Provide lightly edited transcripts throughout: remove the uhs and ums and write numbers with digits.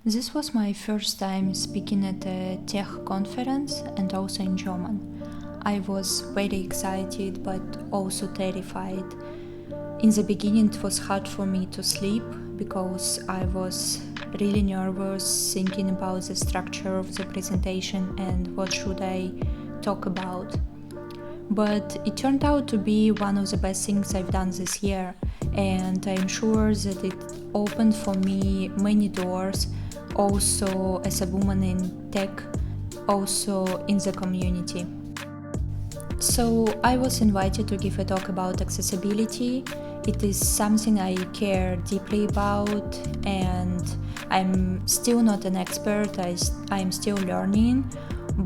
This was my first time speaking at a tech conference and also in German. I was very excited but also terrified. In the beginning it was hard for me to sleep because I was really nervous thinking about the structure of the presentation and what should I talk about. But it turned out to be one of the best things I've done this year, and I'm sure that it opened for me many doors, also as a woman in tech, also in the community. So I was invited to give a talk about accessibility. It is something I care deeply about, and I'm still not an expert, I'm still learning,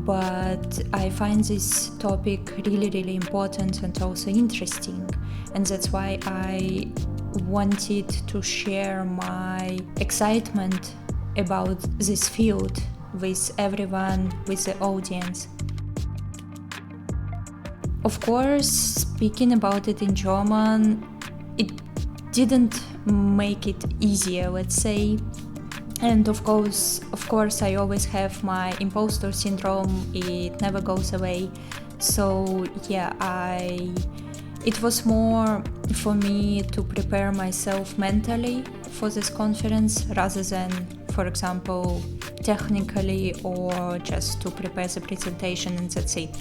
but I find this topic really important and also interesting, and that's why I wanted to share my excitement about this field with everyone, with the audience. Of course, speaking about it in German, it didn't make it easier, let's say. And of course, I always have my imposter syndrome. It never goes away. So it was more for me to prepare myself mentally for this conference rather than, for example, technically or just to prepare the presentation and that's it.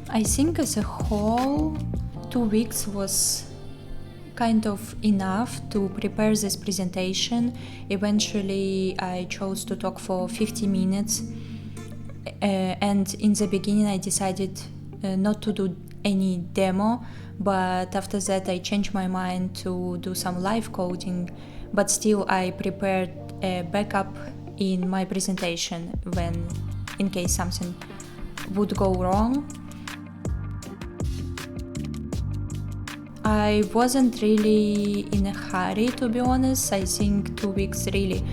I think as a whole, 2 weeks was kind of enough to prepare this presentation. Eventually I chose to talk for 50 minutes and in the beginning I decided not to do any demo, but after that I changed my mind to do some live coding, but still I prepared a backup in my presentation when in case something would go wrong. I wasn't really in a hurry, to be honest. I think 2 weeks really,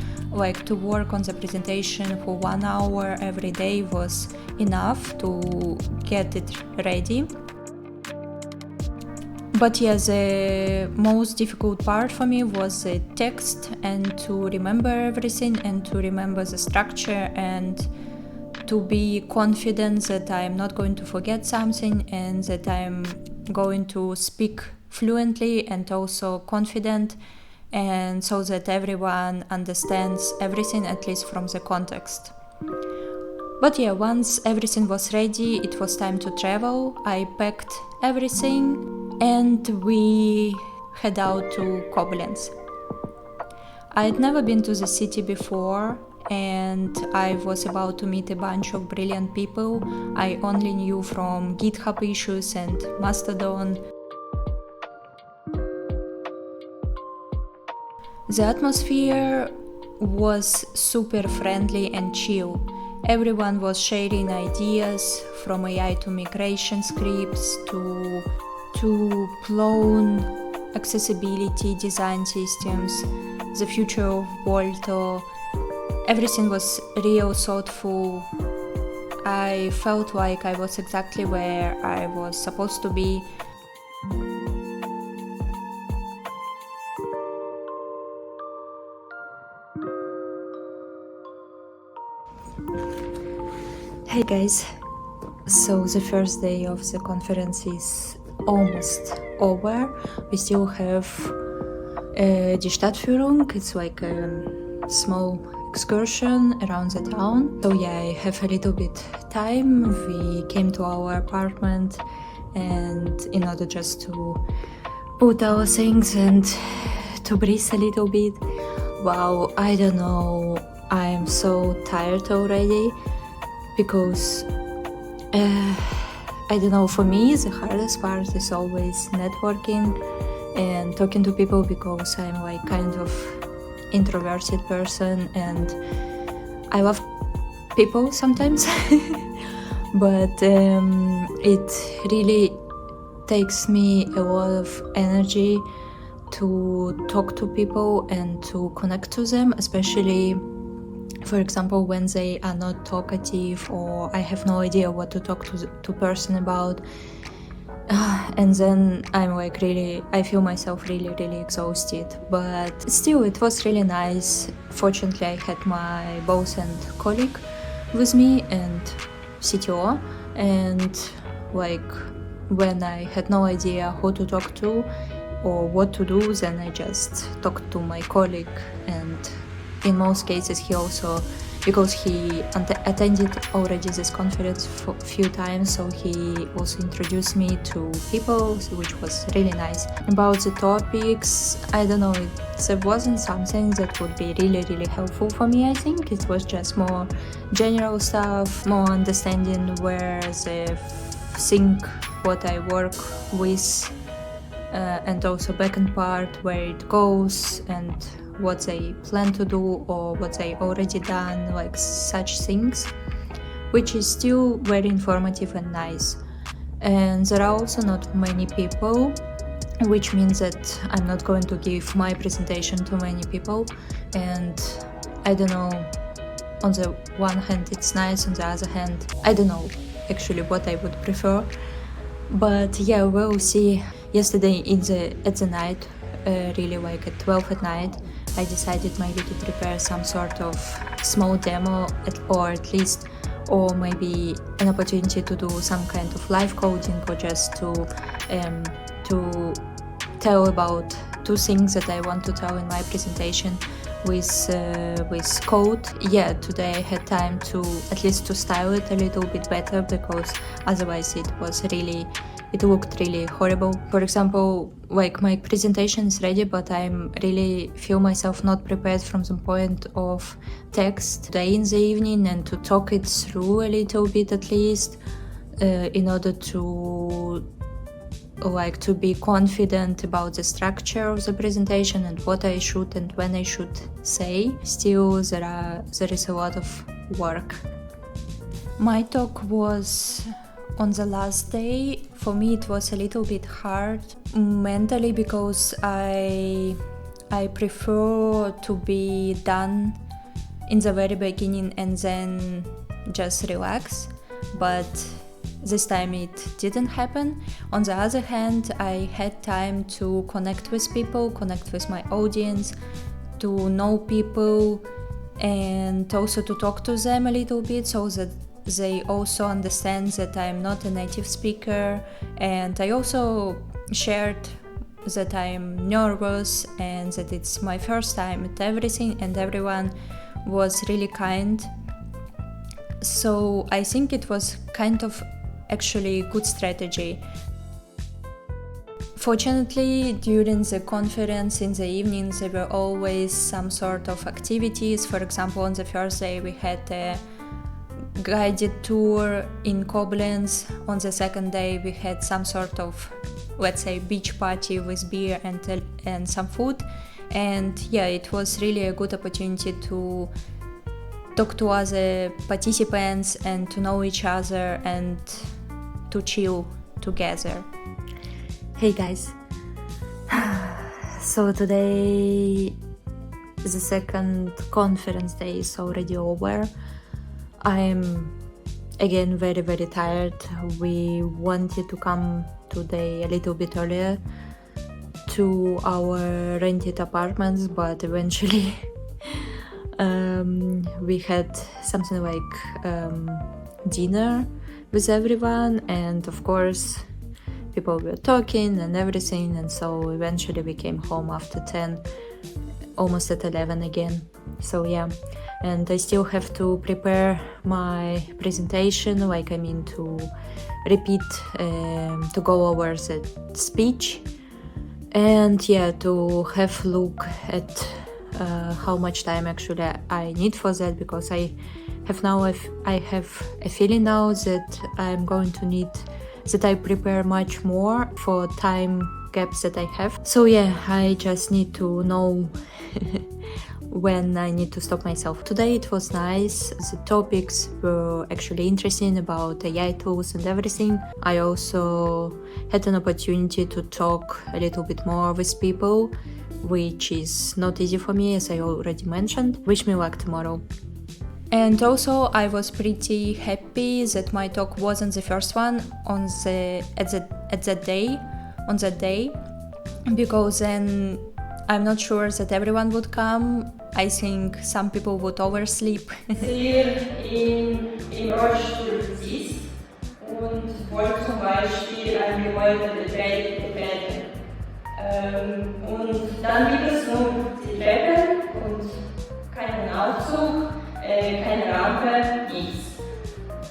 to work on the presentation for 1 hour every day was enough to get it ready. But the most difficult part for me was the text and to remember everything and to remember the structure and to be confident that I'm not going to forget something and that I'm going to speak fluently and also confident, and so that everyone understands everything, at least from the context. But once everything was ready, it was time to travel. I packed everything and we head out to Koblenz. I had never been to the city before and I was about to meet a bunch of brilliant people I only knew from GitHub issues and Mastodon. The atmosphere was super friendly and chill. Everyone was sharing ideas, from AI to migration scripts to Plone accessibility design systems, the future of Volto. Everything was real thoughtful. I felt like I was exactly where I was supposed to be. Hey guys, so the first day of the conference is almost over. We still have die Stadtführung. It's like a small excursion around the town. So I have a little bit time. We came to our apartment and in order just to put our things and to breathe a little bit. Wow, I don't know, I'm so tired already because I don't know, for me the hardest part is always networking and talking to people because I'm like kind of introverted person and I love people sometimes but it really takes me a lot of energy to talk to people and to connect to them, especially for example when they are not talkative or I have no idea what to talk to person about. And then I feel myself really exhausted, but still it was really nice. Fortunately, I had my boss and colleague with me and CTO, and like when I had no idea who to talk to or what to do, then I just talked to my colleague, and in most cases he also, because he attended already this conference for a few times, so he also introduced me to people, which was really nice. About the topics, I don't know, it wasn't something that would be really helpful for me. I think it was just more general stuff, more understanding where the thing what I work with, and also backend part where it goes and what they plan to do or what they already done, like such things, which is still very informative and nice. And there are also not many people, which means that I'm not going to give my presentation to many people. And I don't know, on the one hand it's nice, on the other hand I don't know actually what I would prefer. But yeah, we'll see. Yesterday at the night, really like at 12 at night, I decided maybe to prepare some sort of small demo or maybe an opportunity to do some kind of live coding, or just to tell about two things that I want to tell in my presentation with code. Yeah, today I had time to at least to style it a little bit better, because otherwise it looked really horrible. For example, like my presentation is ready, but I'm really feel myself not prepared from the point of text today in the evening, and to talk it through a little bit at least, in order to be confident about the structure of the presentation and what I should and when I should say. Still, there is a lot of work. My talk was on the last day. For me it was a little bit hard mentally, because I prefer to be done in the very beginning and then just relax, but this time it didn't happen. On the other hand, I had time to connect with people, connect with my audience, to know people, and also to talk to them a little bit, so that they also understand that I'm not a native speaker. And I also shared that I'm nervous and that it's my first time at everything, and everyone was really kind. So I think it was kind of actually good strategy. Fortunately, during the conference in the evenings there were always some sort of activities. For example, on the first day we had a guided tour in Koblenz. On the second day we had some sort of, let's say, beach party with beer and some food. And yeah, it was really a good opportunity to talk to other participants and to know each other and to chill together. Hey guys, so today the second conference day is already over. I'm again very tired. We wanted to come today a little bit earlier to our rented apartments, but eventually we had something like dinner with everyone, and of course people were talking and everything, and so eventually we came home after 10, almost at 11 again. So yeah, and I still have to prepare my presentation, to repeat, to go over the speech, and yeah, to have a look at how much time actually I need for that, because I have a feeling now that I'm going to need that I prepare much more for time gaps that I have. So yeah, I just need to know when I need to stop myself. Today it was nice. The topics were actually interesting about AI tools and everything. I also had an opportunity to talk a little bit more with people, which is not easy for me, as I already mentioned. Wish me luck tomorrow. And also I was pretty happy that my talk wasn't the first one on that day, because then I'm not sure that everyone would come. I think some people would oversleep. Sehr im Rollstuhl sitzt und wollte zum Beispiel ein Gebäude betreten. Und dann gibt es nur die Treppen und keinen Aufzug, keine Rampe, nichts.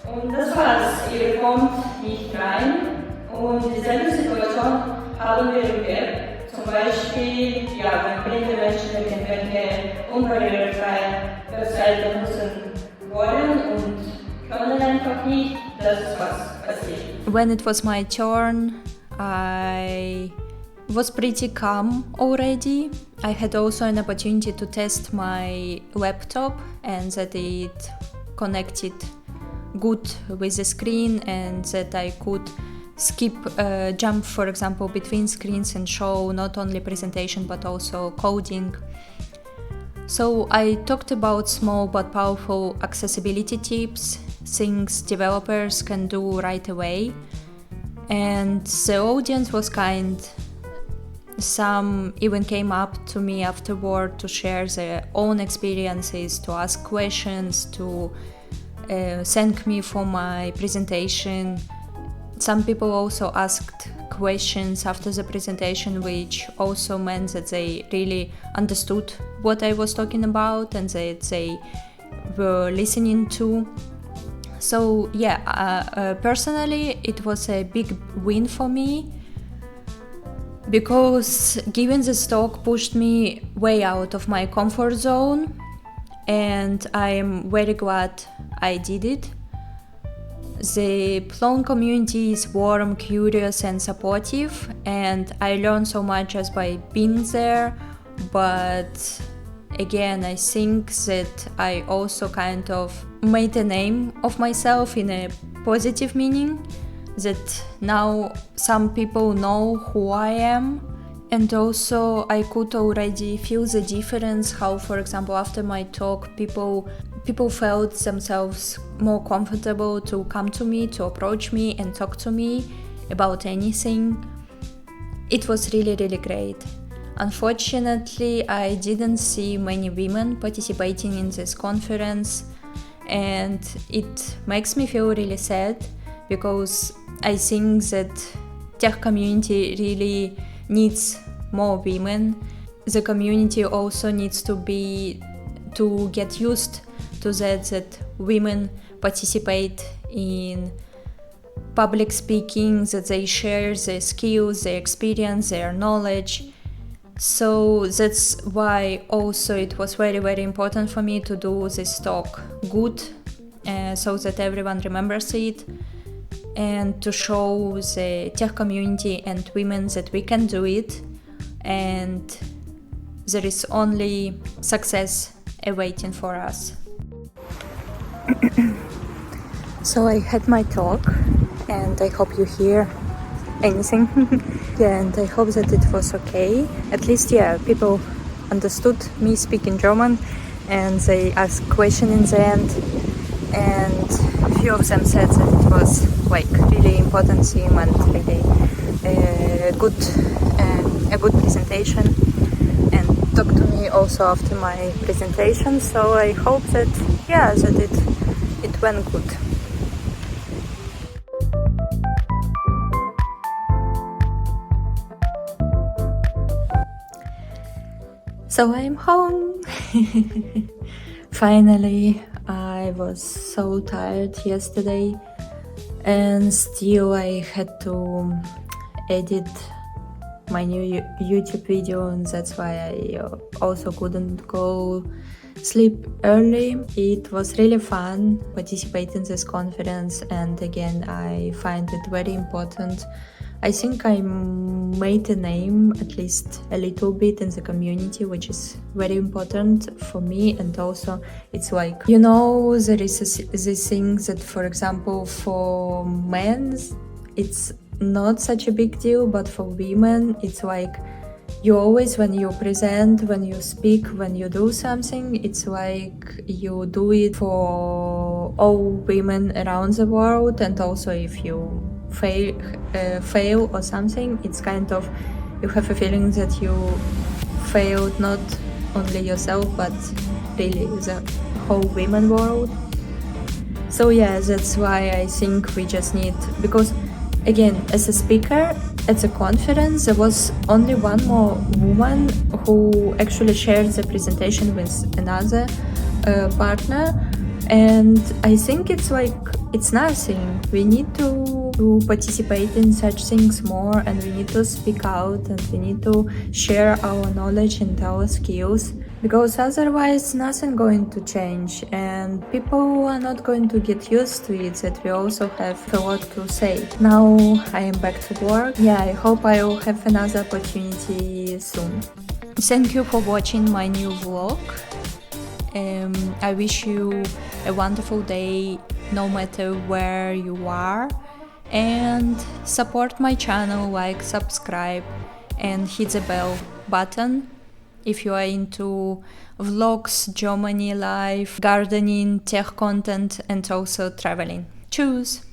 Und das war's, ihr kommt nicht rein und dieselbe Situation haben wir im Werk. Zum Beispiel, wenn blinde Menschen irgendwelche unbarrierefrei Webseiten benutzen wollen und können einfach nicht, das ist was passiert. When it was my turn, I was pretty calm already. I had also an opportunity to test my laptop and that it connected good with the screen and that I could jump, for example, between screens and show not only presentation but also coding. So I talked about small but powerful accessibility tips, things developers can do right away. And the audience was kind. Some even came up to me afterward to share their own experiences, to ask questions, to thank me for my presentation. Some people also asked questions after the presentation, which also meant that they really understood what I was talking about and that they were listening to. So personally it was a big win for me, because giving this talk pushed me way out of my comfort zone, and I'm very glad I did it. The Plone community is warm, curious and supportive, and I learned so much just by being there, but again I think that I also kind of made a name of myself in a positive meaning, that now some people know who I am. And also I could already feel the difference, how, for example, after my talk people felt themselves more comfortable to come to me, to approach me and talk to me about anything. It was really, really great. Unfortunately, I didn't see many women participating in this conference, and it makes me feel really sad, because I think that tech community really needs more women. The community also needs to get used to that women participate in public speaking, that they share their skills, their experience, their knowledge. So that's why also it was very, very important for me to do this talk good, so that everyone remembers it, and to show the tech community and women that we can do it, and there is only success awaiting for us. So I had my talk, and I hope you hear anything. And I hope that it was okay. At least, people understood me speaking German, and they asked questions in the end. And a few of them said that it was like really important theme and really a good presentation, and talked to me also after my presentation. So I hope that it went good. So I'm home. Finally, I was so tired yesterday, and still I had to edit my new YouTube video, and that's why I also couldn't go sleep early. It was really fun participating in this conference, and again I find it very important. I think I made a name, at least a little bit, in the community, which is very important for me. And also it's like, there is this thing that, for example, for men it's not such a big deal, but for women it's like You always, when you present, when you speak, when you do something, it's like you do it for all women around the world. And also if you fail or something, it's kind of, you have a feeling that you failed not only yourself, but really the whole women world. So yeah, that's why I think we just need, because again, as a speaker at the conference, there was only one more woman who actually shared the presentation with another partner, and I think it's like, it's nothing. We need to participate in such things more, and we need to speak out, and we need to share our knowledge and our skills, because otherwise nothing going to change, and people are not going to get used to it that we also have a lot to say. Now I am back to work. Yeah, I hope I will have another opportunity soon. Thank you for watching my new vlog. I wish you a wonderful day no matter where you are, and support my channel, like, subscribe and hit the bell button if you are into vlogs, Germany life, gardening, tech content, and also traveling. Tschüss!